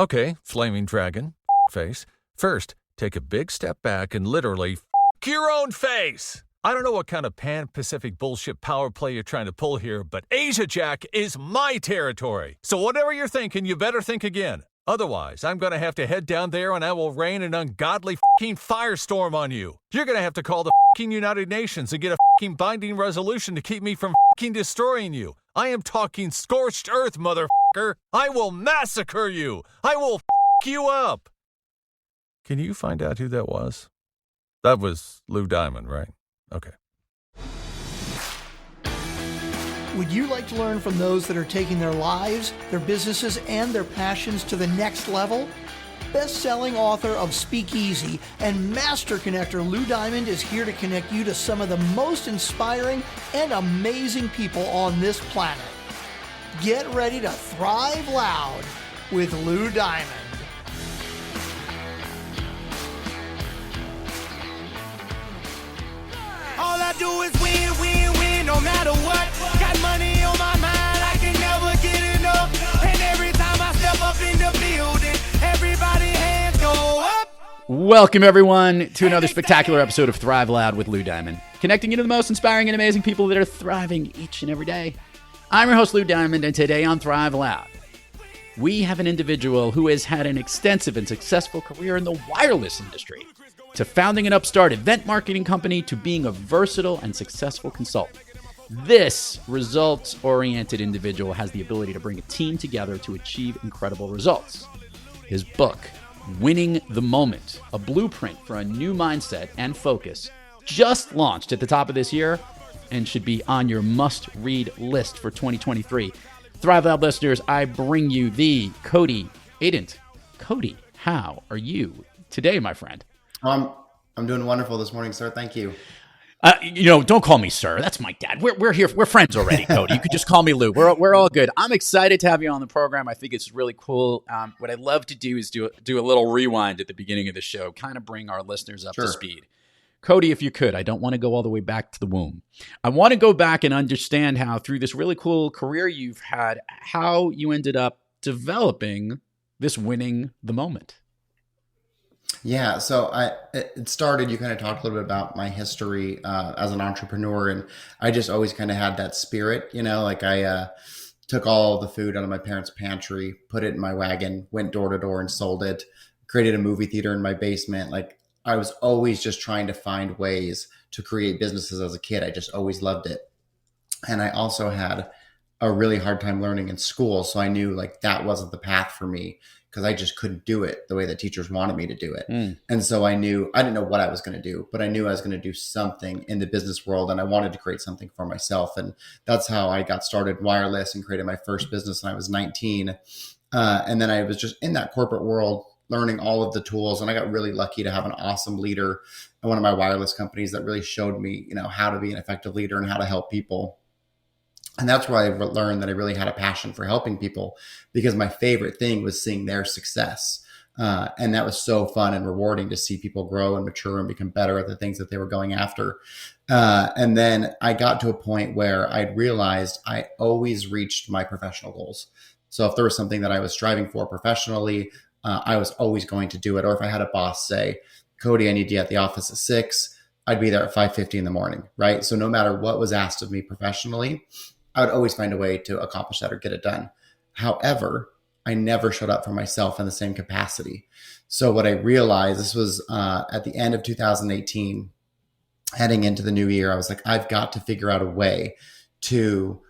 Okay, flaming dragon, face. First, take a big step back and literally your own face. I don't know what kind of pan-Pacific bullshit power play you're trying to pull here, but Asia Jack is my territory. So whatever you're thinking, you better think again. Otherwise, I'm going to have to head down there and I will rain an ungodly firestorm on you. You're going to have to call the United Nations and get a binding resolution to keep me from destroying you. I am talking scorched earth, motherfucker. I will massacre you. I will you up. Can you find out who that was? That was Lou Diamond, right? Okay. Would you like to learn from those that are taking their lives, their businesses, and their passions to the next level? Best-selling author of Speakeasy and master connector Lou Diamond is here to connect you to some of the most inspiring and amazing people on this planet. Get ready to thrive loud with Lou Diamond. All I do is win, win, win, no matter what. Got money on my mind, I can never get enough. And every time I step up in the building, everybody hands go up. Welcome, everyone, to another spectacular episode of Thrive Loud with Lou Diamond, connecting you to the most inspiring and amazing people that are thriving each and every day. I'm your host, Lou Diamond, and today on Thrive Loud, we have an individual who has had an extensive and successful career in the wireless industry, to founding an upstart event marketing company, to being a versatile and successful consultant. This results-oriented individual has the ability to bring a team together to achieve incredible results. His book, Winning the Moment, a blueprint for a new mindset and focus, just launched at the top of this year and should be on your must-read list for 2023. Thrive Loud listeners, I bring you the Cody Adent. Cody, how are you today, my friend? I'm doing wonderful this morning, sir. Thank you. Don't call me sir. That's my dad. We're here. We're friends already, Cody. You could just call me Lou. We're all good. I'm excited to have you on the program. I think it's really cool. What I'd love to do is do a little rewind at the beginning of the show, kind of bring our listeners up to speed. Cody, if you could, I don't want to go all the way back to the womb. I want to go back and understand how, through this really cool career you've had, how you ended up developing this winning the moment. Yeah, so it started, you kind of talked a little bit about my history as an entrepreneur, and I just always kind of had that spirit, like I took all the food out of my parents' pantry, put it in my wagon, went door to door and sold it, created a movie theater in my basement. Like I was always just trying to find ways to create businesses as a kid. I just always loved it. And I also had a really hard time learning in school. So I knew like that wasn't the path for me, because I just couldn't do it the way that teachers wanted me to do it. And so I didn't know what I was going to do, but I knew I was going to do something in the business world, and I wanted to create something for myself. And that's how I got started wireless and created my first business when I was 19. And then I was just in that corporate world, learning all of the tools. And I got really lucky to have an awesome leader at one of my wireless companies that really showed me, how to be an effective leader and how to help people. And that's where I learned that I really had a passion for helping people, because my favorite thing was seeing their success. And that was so fun and rewarding to see people grow and mature and become better at the things that they were going after. And then I got to a point where I'd realized I always reached my professional goals. So if there was something that I was striving for professionally, I was always going to do it. Or if I had a boss say, Cody, I need you at the office at 6, I'd be there at 5:50 in the morning, right? So no matter what was asked of me professionally, I would always find a way to accomplish that or get it done. However, I never showed up for myself in the same capacity. So what I realized, this was at the end of 2018, heading into the new year, I was like, I've got to figure out a way to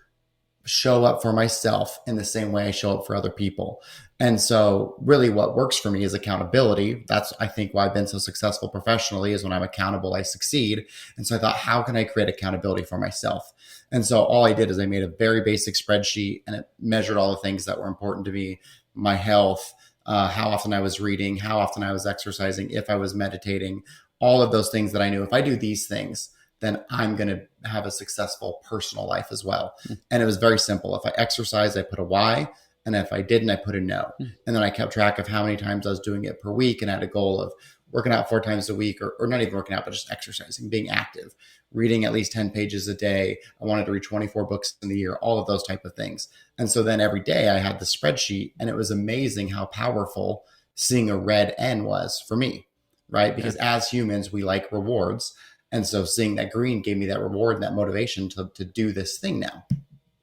show up for myself in the same way I show up for other people. And so really what works for me is accountability. That's, I think, why I've been so successful professionally, is when I'm accountable, I succeed. And so I thought, how can I create accountability for myself? And so all I did is I made a very basic spreadsheet, and it measured all the things that were important to me: my health, how often I was reading, how often I was exercising, if I was meditating, all of those things that I knew if I do these things, then I'm going to have a successful personal life as well. And it was very simple. If I exercised, I put a Y. And if I didn't, I put a no. And then I kept track of how many times I was doing it per week, and I had a goal of working out 4 times a week, or not even working out, but just exercising, being active, reading at least 10 pages a day. I wanted to read 24 books in the year, all of those type of things. And so then every day I had the spreadsheet, and it was amazing how powerful seeing a red N was for me, right? Because as humans, we like rewards. And so seeing that green gave me that reward and that motivation to do this thing now.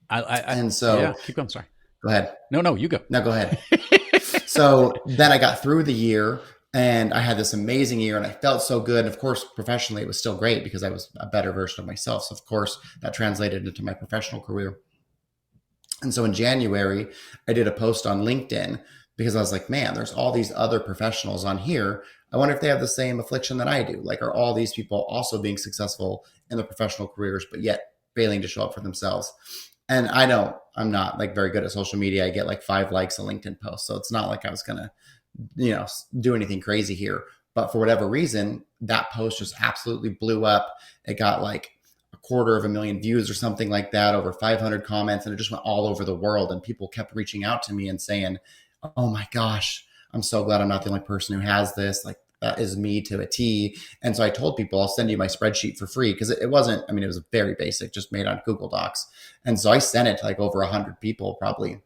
And so keep going. Sorry. Go ahead. No, you go. No, go ahead. So then I got through the year, and I had this amazing year, and I felt so good. And of course, professionally, it was still great because I was a better version of myself. So of course, that translated into my professional career. And so in January, I did a post on LinkedIn because I was like, man, there's all these other professionals on here. I wonder if they have the same affliction that I do. Like, are all these people also being successful in their professional careers, but yet failing to show up for themselves? And I'm not like very good at social media. I get like 5 likes a LinkedIn post. So it's not like I was going to, do anything crazy here. But for whatever reason, that post just absolutely blew up. It got like 250,000 views or something like that, over 500 comments, and it just went all over the world. And people kept reaching out to me and saying, oh my gosh, I'm so glad I'm not the only person who has this. Like, that is me to a T. And so I told people, I'll send you my spreadsheet for free, because it wasn't, it was very basic, just made on Google Docs. And so I sent it to like over 100 people probably.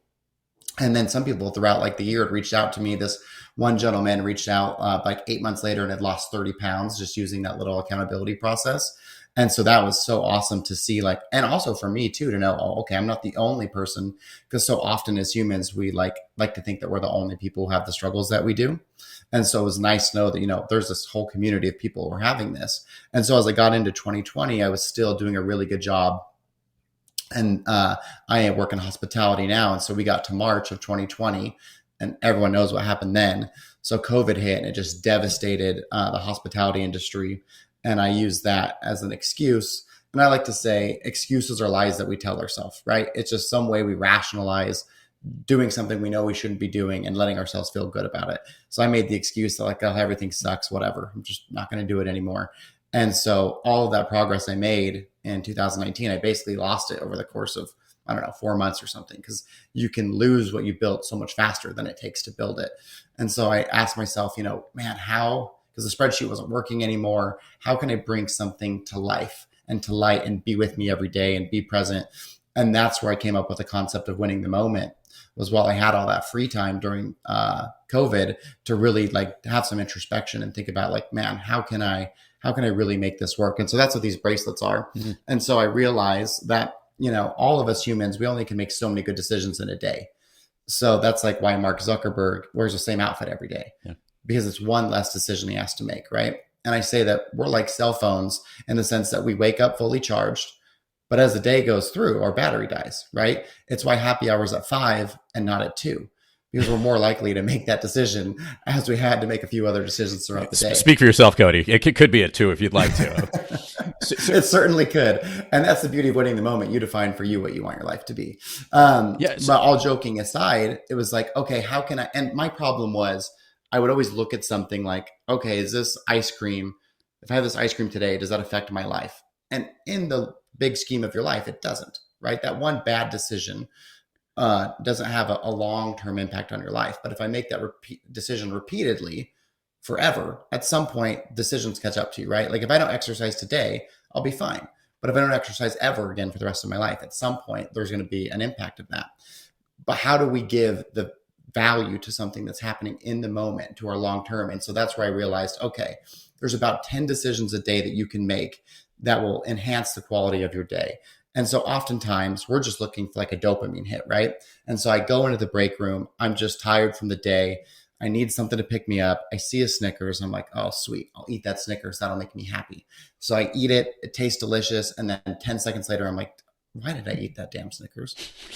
And then some people throughout like the year had reached out to me. This one gentleman reached out like 8 months later and had lost 30 pounds just using that little accountability process. And so that was so awesome to see, like, and also for me too, to know, oh, okay, I'm not the only person, because so often as humans, we like to think that we're the only people who have the struggles that we do. And so it was nice to know that, there's this whole community of people who are having this. And so as I got into 2020, I was still doing a really good job. And I work in hospitality now. And so we got to March of 2020, and everyone knows what happened then. So COVID hit, and it just devastated the hospitality industry. And I use that as an excuse. And I like to say excuses are lies that we tell ourselves, right? It's just some way we rationalize doing something we know we shouldn't be doing and letting ourselves feel good about it. So I made the excuse that like, oh, everything sucks, whatever. I'm just not going to do it anymore. And so all of that progress I made in 2019, I basically lost it over the course of, 4 months or something, because you can lose what you built so much faster than it takes to build it. And so I asked myself, man, how, because the spreadsheet wasn't working anymore, how can I bring something to life and to light and be with me every day and be present? And that's where I came up with the concept of winning the moment, was while I had all that free time during COVID to really like have some introspection and think about like, man, how can I really make this work? And so that's what these bracelets are. Mm-hmm. And so I realized that, all of us humans, we only can make so many good decisions in a day. So that's like why Mark Zuckerberg wears the same outfit every day, because it's one less decision he has to make, right? And I say that we're like cell phones in the sense that we wake up fully charged, but as the day goes through, our battery dies, right? It's why happy hour's at 5 and not at 2. Because we're more likely to make that decision as we had to make a few other decisions throughout the day. Speak for yourself, Cody. It could be a 2 if you'd like to. It certainly could. And that's the beauty of winning the moment. You define for you what you want your life to be. But all joking aside, it was like, okay, how can I? And my problem was I would always look at something like, okay, is this ice cream? If I have this ice cream today, does that affect my life? And in the big scheme of your life, it doesn't, right? That one bad decision doesn't have a long-term impact on your life. But if I make that decision repeatedly forever, at some point, decisions catch up to you, right? Like if I don't exercise today, I'll be fine. But if I don't exercise ever again for the rest of my life, at some point, there's going to be an impact of that. But how do we give the value to something that's happening in the moment to our long-term? And so that's where I realized, okay, there's about 10 decisions a day that you can make that will enhance the quality of your day. And so oftentimes we're just looking for like a dopamine hit, right? And so I go into the break room. I'm just tired from the day. I need something to pick me up. I see a Snickers. I'm like, oh, sweet. I'll eat that Snickers. That'll make me happy. So I eat it. It tastes delicious. And then 10 seconds later, I'm like, why did I eat that damn Snickers?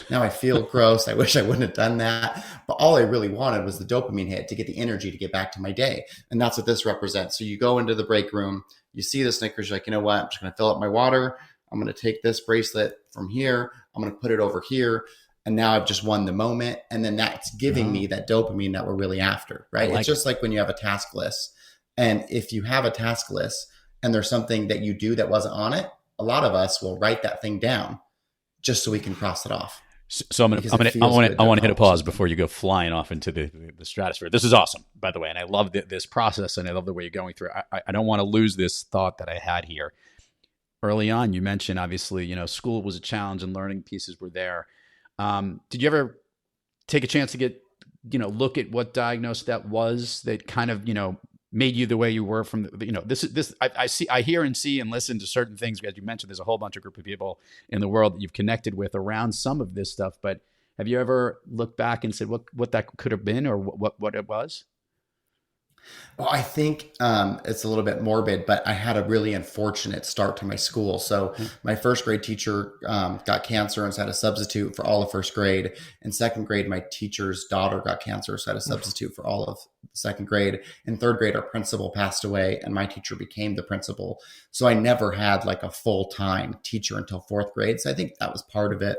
Now I feel gross. I wish I wouldn't have done that. But all I really wanted was the dopamine hit to get the energy to get back to my day. And that's what this represents. So you go into the break room, you see the Snickers, you're like, you know what? I'm just going to fill up my water. I'm going to take this bracelet from here. I'm going to put it over here. And now I've just won the moment. And then that's giving me that dopamine that we're really after, right? It's just like when you have a task list. And if you have a task list and there's something that you do that wasn't on it, a lot of us will write that thing down just so we can cross it off. So I'm because gonna it feels good I to want to hit a accomplish pause something. before you go flying off into the stratosphere. This is awesome, by the way, and I love this process, and I love the way you're going through. I don't want to lose this thought that I had here early on. You mentioned obviously, school was a challenge and learning pieces were there. Did you ever take a chance to get look at what diagnosed that was that kind of made you the way you were from this I hear and see and listen to certain things, as you mentioned, there's a whole bunch of group of people in the world that you've connected with around some of this stuff, but have you ever looked back and said what that could have been, or what it was? Well, I think it's a little bit morbid, but I had a really unfortunate start to my school. So my first grade teacher got cancer and so I had a substitute for all of first grade. In second grade, my teacher's daughter got cancer, so I had a substitute for all of second grade. In third grade, our principal passed away and my teacher became the principal. So I never had like a full-time teacher until fourth grade. So I think that was part of it.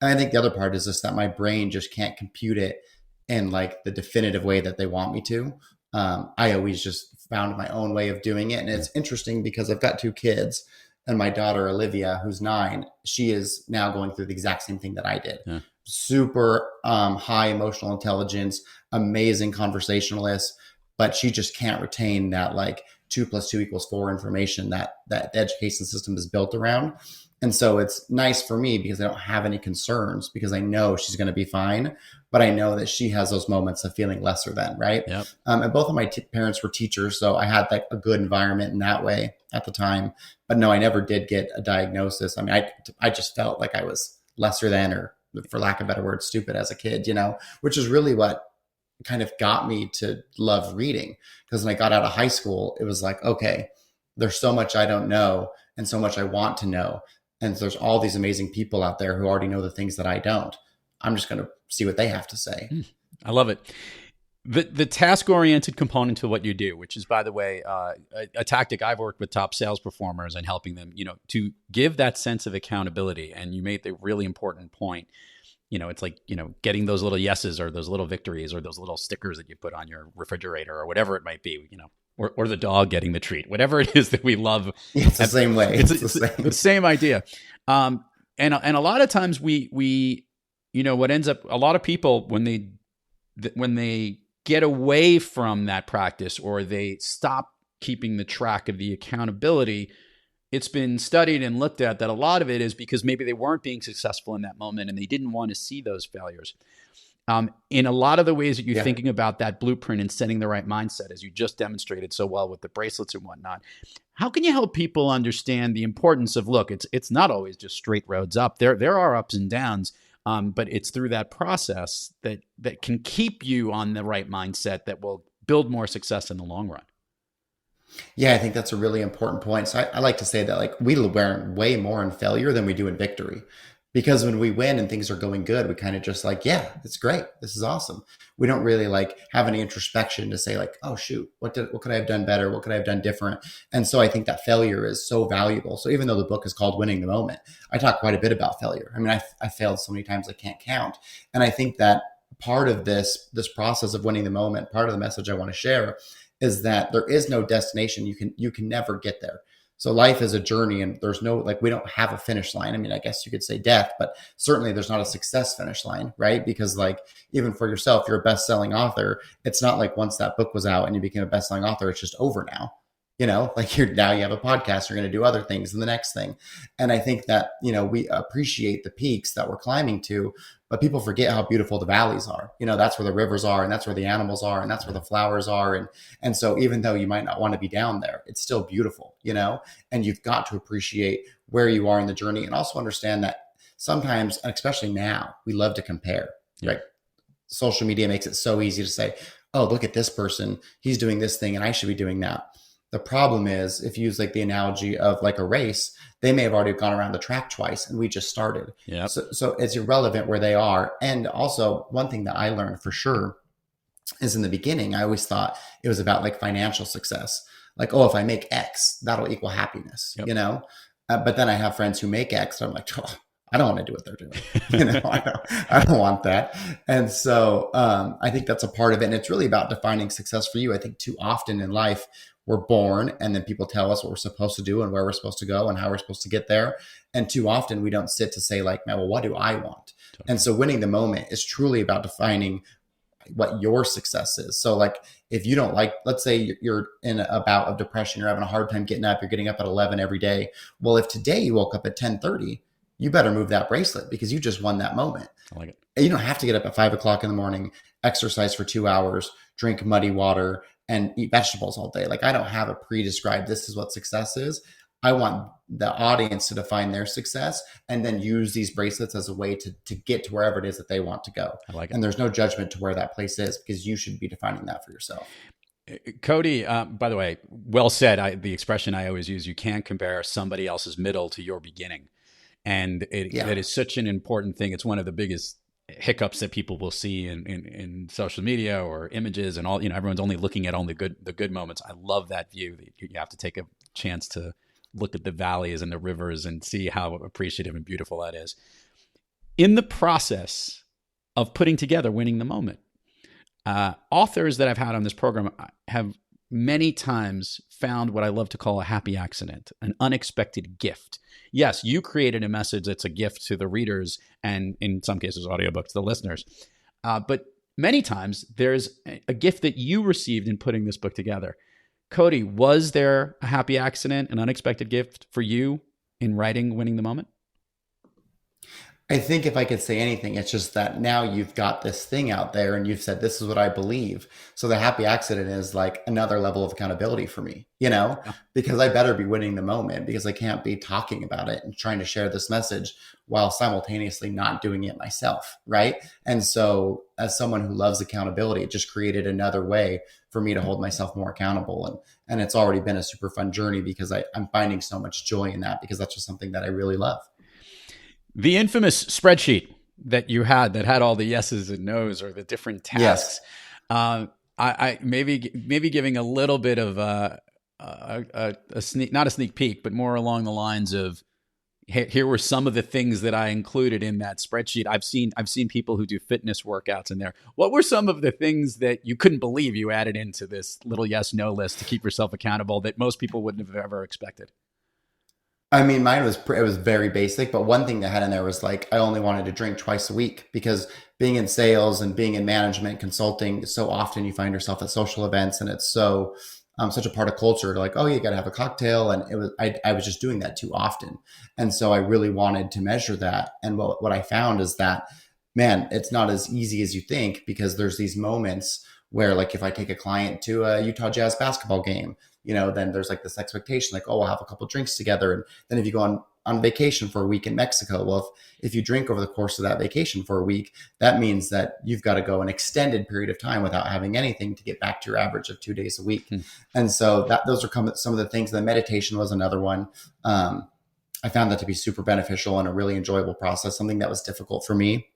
And I think the other part is just that my brain just can't compute it in like the definitive way that they want me to. I always just found my own way of doing it. And it's interesting because I've got two kids and my daughter, Olivia, who's 9, she is now going through the exact same thing that I did. Yeah. Super high emotional intelligence, amazing conversationalist, but she just can't retain that like 2 + 2 = 4 information that the education system is built around. And so it's nice for me because I don't have any concerns because I know she's going to be fine, but I know that she has those moments of feeling lesser than, right? Yep. And both of my parents were teachers, so I had like a good environment in that way at the time. But no, I never did get a diagnosis. I mean, I just felt like I was lesser than, or for lack of a better word, stupid as a kid, which is really what kind of got me to love reading. Because when I got out of high school, it was like, okay, there's so much I don't know and so much I want to know. And there's all these amazing people out there who already know the things that I don't. I'm just going to see what they have to say. I love it. The task-oriented component to what you do, which is, by the way, a tactic I've worked with top sales performers and helping them, to give that sense of accountability. And you made the really important point. It's like, getting those little yeses or those little victories or those little stickers that you put on your refrigerator or whatever it might be, or the dog getting the treat, whatever it is that we love. It's the same way. It's the same idea. And a lot of times we what ends up, a lot of people, when they get away from that practice or they stop keeping the track of the accountability, it's been studied and looked at that a lot of it is because maybe they weren't being successful in that moment and they didn't want to see those failures. In a lot of the ways that you're thinking about that blueprint and setting the right mindset, as you just demonstrated so well with the bracelets and whatnot, how can you help people understand the importance of, look, it's not always just straight roads up. There are ups and downs, but it's through that process that can keep you on the right mindset that will build more success in the long run. Yeah, I think that's a really important point. So I like to say that like we learn way more in failure than we do in victory. Because when we win and things are going good, we kind of just like, yeah, it's great. This is awesome. We don't really like have any introspection to say like, oh shoot, what could I have done better? What could I have done different? And so I think that failure is so valuable. So even though the book is called Winning the Moment, I talk quite a bit about failure. I mean, I failed so many times I can't count. And I think that part of this process of winning the moment, part of the message I want to share is that there is no destination. You can never get there. So life is a journey and there's no, like, we don't have a finish line. I mean, I guess you could say death, but certainly there's not a success finish line, right? Because like, even for yourself, you're a best-selling author. It's not like once that book was out and you became a best-selling author, it's just over now. Like now you have a podcast, you're going to do other things in the next thing. And I think that, we appreciate the peaks that we're climbing to, but people forget how beautiful the valleys are. That's where the rivers are and that's where the animals are and that's where the flowers are. And so even though you might not want to be down there, it's still beautiful, and you've got to appreciate where you are in the journey and also understand that sometimes, and especially now, we love to compare, right? Social media makes it so easy to say, oh, look at this person, he's doing this thing and I should be doing that. The problem is, if you use like the analogy of like a race, they may have already gone around the track twice and we just started. Yep. So it's irrelevant where they are. And also one thing that I learned for sure is in the beginning, I always thought it was about like financial success. Like, oh, if I make X, that'll equal happiness, But then I have friends who make X. So I'm like, oh, I don't want to do what they're doing. I don't want that. And so I think that's a part of it. And it's really about defining success for you. I think too often in life, we're born and then people tell us what we're supposed to do and where we're supposed to go and how we're supposed to get there. And too often we don't sit to say like, well, what do I want? And so winning the moment is truly about defining what your success is. So like, if you don't like, let's say you're in a bout of depression, you're having a hard time getting up, you're getting up at 11 every day. Well, if today you woke up at 10:30, you better move that bracelet because you just won that moment. I like it. And you don't have to get up at 5 o'clock in the morning, exercise for 2 hours, drink muddy water, and eat vegetables all day. Like, I don't have a pre-described, this is what success is. I want the audience to define their success and then use these bracelets as a way to get to wherever it is that they want to go. I like it. And there's no judgment to where that place is because you should be defining that for yourself. Cody, by the way, well said. The expression I always use, you can't compare somebody else's middle to your beginning. And that is such an important thing. It's one of the biggest hiccups that people will see in social media or images and all. Everyone's only looking at only the good moments. I love that view. That you have to take a chance to look at the valleys and the rivers and see how appreciative and beautiful that is. In the process of putting together Winning the Moment, authors that I've had on this program have many times found what I love to call a happy accident, an unexpected gift. Yes, you created a message that's a gift to the readers and in some cases audiobook to the listeners. But many times there's a gift that you received in putting this book together. Cody, was there a happy accident, an unexpected gift for you in writing Winning the Moment? I think if I could say anything, it's just that now you've got this thing out there and you've said, this is what I believe. So the happy accident is like another level of accountability for me, because I better be winning the moment because I can't be talking about it and trying to share this message while simultaneously not doing it myself. Right. And so as someone who loves accountability, it just created another way for me to hold myself more accountable. And it's already been a super fun journey because I'm finding so much joy in that because that's just something that I really love. The infamous spreadsheet that you had that had all the yeses and nos or the different tasks. Yes. I maybe giving a little bit of a sneak, not a sneak peek, but more along the lines of, here were some of the things that I included in that spreadsheet. I've seen people who do fitness workouts in there. What were some of the things that you couldn't believe you added into this little yes/no list to keep yourself accountable that most people wouldn't have ever expected? I mean, mine was very basic, but one thing I had in there was like, I only wanted to drink twice a week because being in sales and being in management consulting, so often you find yourself at social events and it's so such a part of culture to like, oh, you got to have a cocktail. And I was just doing that too often. And so I really wanted to measure that. And what I found is that, man, it's not as easy as you think because there's these moments where like, if I take a client to a Utah Jazz basketball game, then there's like this expectation, like, oh, we'll have a couple drinks together. And then if you go on vacation for a week in Mexico, well, if you drink over the course of that vacation for a week, that means that you've got to go an extended period of time without having anything to get back to your average of 2 days a week. And so those are some of the things. The meditation was another one. I found that to be super beneficial and a really enjoyable process, something that was difficult for me.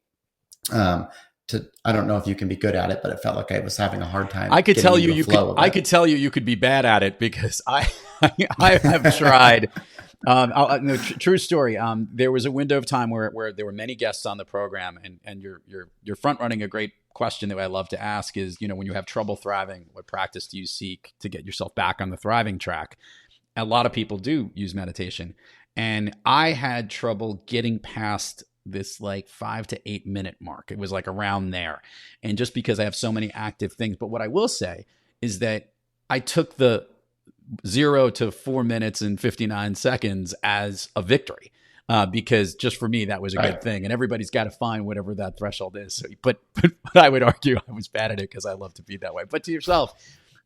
I don't know if you can be good at it, but it felt like I was having a hard time. I could tell you you could be bad at it because I have tried. True story. There was a window of time where there were many guests on the program, and you're front running a great question that I love to ask is, when you have trouble thriving, what practice do you seek to get yourself back on the thriving track? A lot of people do use meditation, and I had trouble getting past this like 5 to 8 minute mark. It was like around there. And just because I have so many active things, but what I will say is that I took the 0 to 4 minutes and 59 seconds as a victory. Because just for me, that was a good thing. And everybody's got to find whatever that threshold is. So, but I would argue I was bad at it because I love to be that way. But to yourself,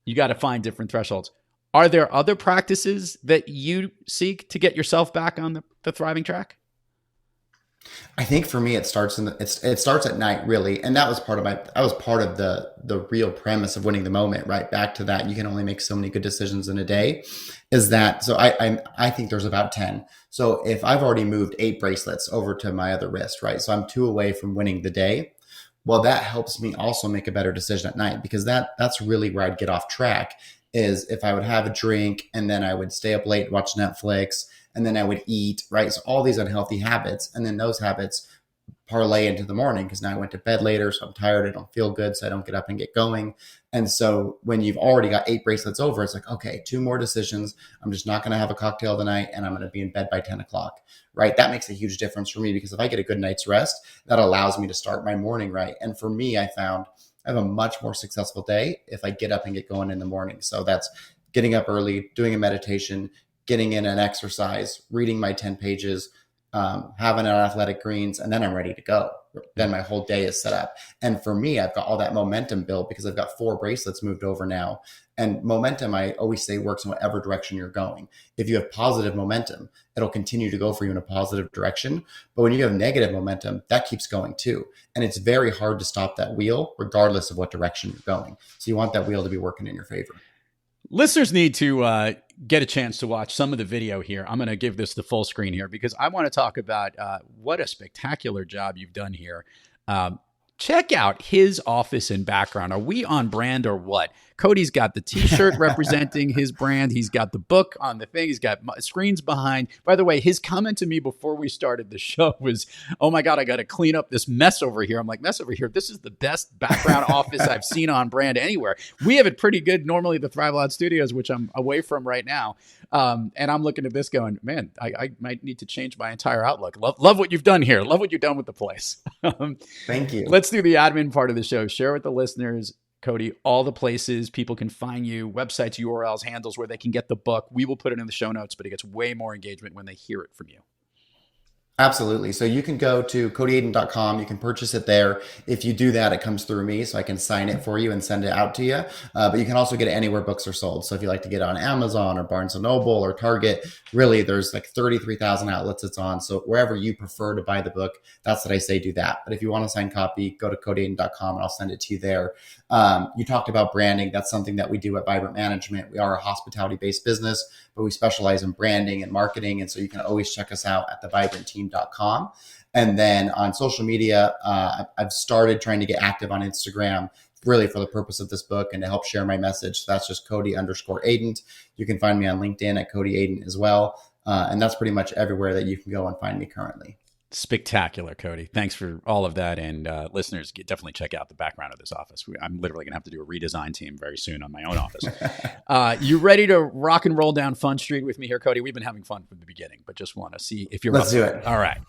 you got to find different thresholds. Are there other practices that you seek to get yourself back on the thriving track? I think for me, it starts it starts at night, really. And that was part of the real premise of Winning the Moment, right? Back to that, you can only make so many good decisions in a day. Is that, so I think there's about 10. So if I've already moved 8 bracelets over to my other wrist, right? So I'm 2 away from winning the day. Well, that helps me also make a better decision at night because that's really where I'd get off track is if I would have a drink and then I would stay up late, watch Netflix, and then I would eat, right? So all these unhealthy habits, and then those habits parlay into the morning because now I went to bed later, so I'm tired. I don't feel good, so I don't get up and get going. And so when you've already got 8 bracelets over, it's like, okay, 2 more decisions. I'm just not going to have a cocktail tonight, and I'm going to be in bed by 10 o'clock, right? That makes a huge difference for me because if I get a good night's rest, that allows me to start my morning right. And for me, I found I have a much more successful day if I get up and get going in the morning. So that's getting up early, doing a meditation, getting in an exercise, reading my 10 pages, having an athletic greens, and then I'm ready to go. Then my whole day is set up. And for me, I've got all that momentum built because I've got 4 bracelets moved over now. And momentum, I always say, works in whatever direction you're going. If you have positive momentum, it'll continue to go for you in a positive direction. But when you have negative momentum, that keeps going too. And it's very hard to stop that wheel regardless of what direction you're going. So you want that wheel to be working in your favor. Listeners need to get a chance to watch some of the video here. I'm going to give this the full screen here because I want to talk about what a spectacular job you've done here. Check out his office and background. Are we on brand or what? Cody's got the t-shirt representing his brand. He's got the book on the thing. He's got screens behind. By the way, his comment to me before we started the show was, oh my God, I got to clean up this mess over here. I'm like, mess over here? This is the best background office I've seen on brand anywhere. We have it pretty good normally at the Thrive Loud Studios, which I'm away from right now. And I'm looking at this going, man, I might need to change my entire outlook. Love what you've done here. Love what you've done with the place. Thank you. Let's do the admin part of the show. Share with the listeners, Cody, all the places people can find you, websites, URLs, handles where they can get the book. We will put it in the show notes, but it gets way more engagement when they hear it from you. Absolutely. So you can go to codyadent.com. You can purchase it there. If you do that, it comes through me, so I can sign it for you and send it out to you. But you can also get it anywhere books are sold. So if you like to get it on Amazon or Barnes & Noble or Target, really there's like 33,000 outlets it's on. So wherever you prefer to buy the book, that's what I say, do that. But if you want a signed copy, go to codyadent.com and I'll send it to you there. You talked about branding. That's something that we do at Vibrant Management. We are a hospitality-based business, but we specialize in branding and marketing. And so you can always check us out at thevibrantteam.com. And then on social media, I've started trying to get active on Instagram, really for the purpose of this book and to help share my message. So that's just Cody_Adent. You can find me on LinkedIn at Cody Adent as well. And that's pretty much everywhere that you can go and find me currently. Spectacular, Cody. Thanks for all of that. And listeners, definitely check out the background of this office. I'm literally going to have to do a redesign team very soon on my own office. You ready to rock and roll down Fun Street with me here, Cody? We've been having fun from the beginning, but just want to see if you're Let's do it. All right.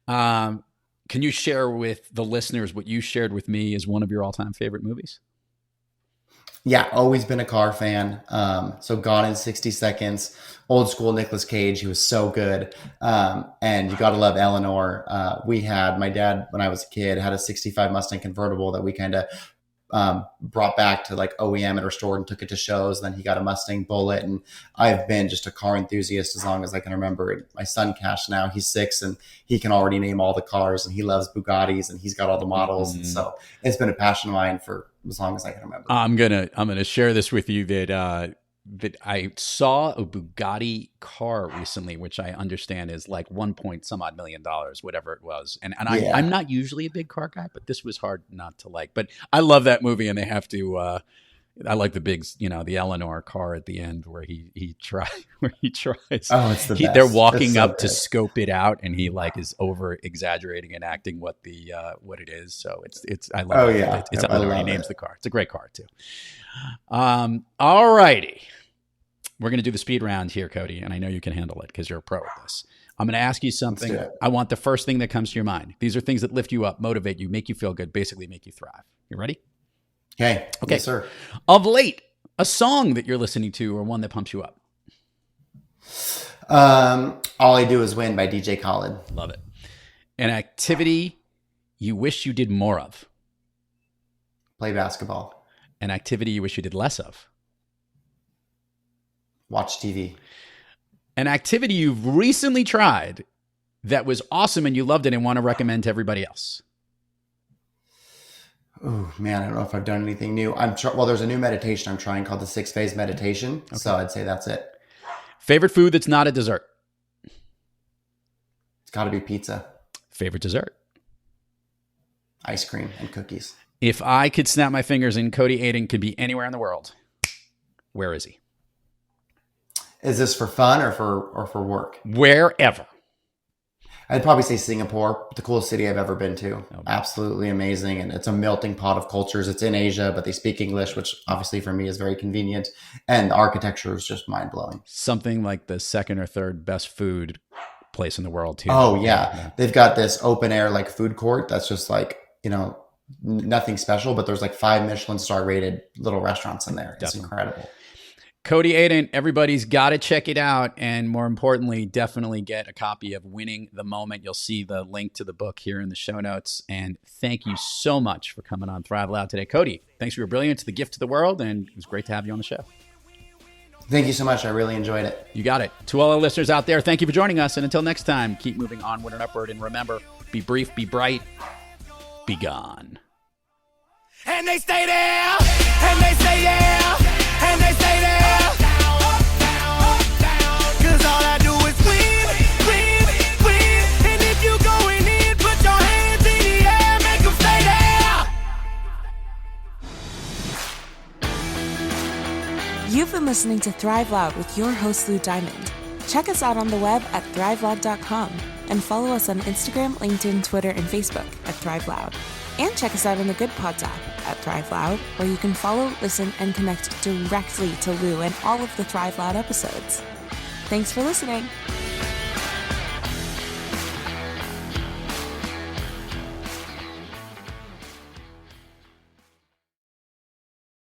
Can you share with the listeners what you shared with me as one of your all-time favorite movies? Yeah, always been a car fan. So Gone in 60 Seconds, old school Nicolas Cage. He was so good. And you got to love Eleanor. My dad, when I was a kid, had a 65 Mustang convertible that we kind of brought back to like OEM and restored and took it to shows. Then he got a Mustang Bullet, and I've been just a car enthusiast as long as I can remember. My son Cash, now he's 6 and he can already name all the cars, and he loves Bugattis and he's got all the models. Mm-hmm. And so it's been a passion of mine for as long as I can remember. I'm gonna share this with you that I saw a Bugatti car recently, which I understand is like $1 some odd million, whatever it was. And I'm not usually a big car guy, but this was hard not to like. But I love that movie, and they have to. I like the big, the Eleanor car at the end where he tries. Oh, it's the best. They're walking up to scope it out, and he like is over exaggerating and acting what it is. So it's I love it. Yeah. It's he names the car. It's a great car too. All righty. We're going to do the speed round here, Cody, and I know you can handle it because you're a pro at this. I'm going to ask you something. I want the first thing that comes to your mind. These are things that lift you up, motivate you, make you feel good, basically make you thrive. You ready? Okay. Yes, sir. Of late, a song that you're listening to or one that pumps you up? All I Do Is Win by DJ Khaled. Love it. An activity you wish you did more of? Play basketball. An activity you wish you did less of? Watch TV. An activity you've recently tried that was awesome and you loved it and want to recommend to everybody else? Oh man, I don't know if I've done anything new. There's a new meditation I'm trying called the 6-phase meditation. Okay. So I'd say that's it. Favorite food that's not a dessert? It's got to be pizza. Favorite dessert? Ice cream and cookies. If I could snap my fingers and Cody Adent could be anywhere in the world, where is he? Is this for fun or for work? Wherever. I'd probably say Singapore, the coolest city I've ever been to. Absolutely amazing. And it's a melting pot of cultures. It's in Asia, but they speak English, which obviously for me is very convenient. And the architecture is just mind blowing. Something like the second or third best food place in the world too. Oh yeah. They've got this open air like food court that's just like, nothing special, but there's like 5 Michelin star rated little restaurants in there. It's incredible. Cody Adent, everybody's got to check it out. And more importantly, definitely get a copy of Winning the Moment. You'll see the link to the book here in the show notes. And thank you so much for coming on Thrive Loud today. Cody, thanks for your brilliance, the gift to the world. And it was great to have you on the show. Thank you so much. I really enjoyed it. You got it. To all our listeners out there, thank you for joining us. And until next time, keep moving onward and upward. And remember, be brief, be bright, be gone. And they stay there, and they say yeah, and they stay there. Cause all I do is win, win, win. And if you going in, put your hands in the air, make them stay there. You've been listening to Thrive Loud with your host, Lou Diamond. Check us out on the web at thriveloud.com and follow us on Instagram, LinkedIn, Twitter, and Facebook at Thrive Loud. And check us out on the Good Pods app at Thrive Loud, where you can follow, listen, and connect directly to Lou and all of the Thrive Loud episodes. Thanks for listening.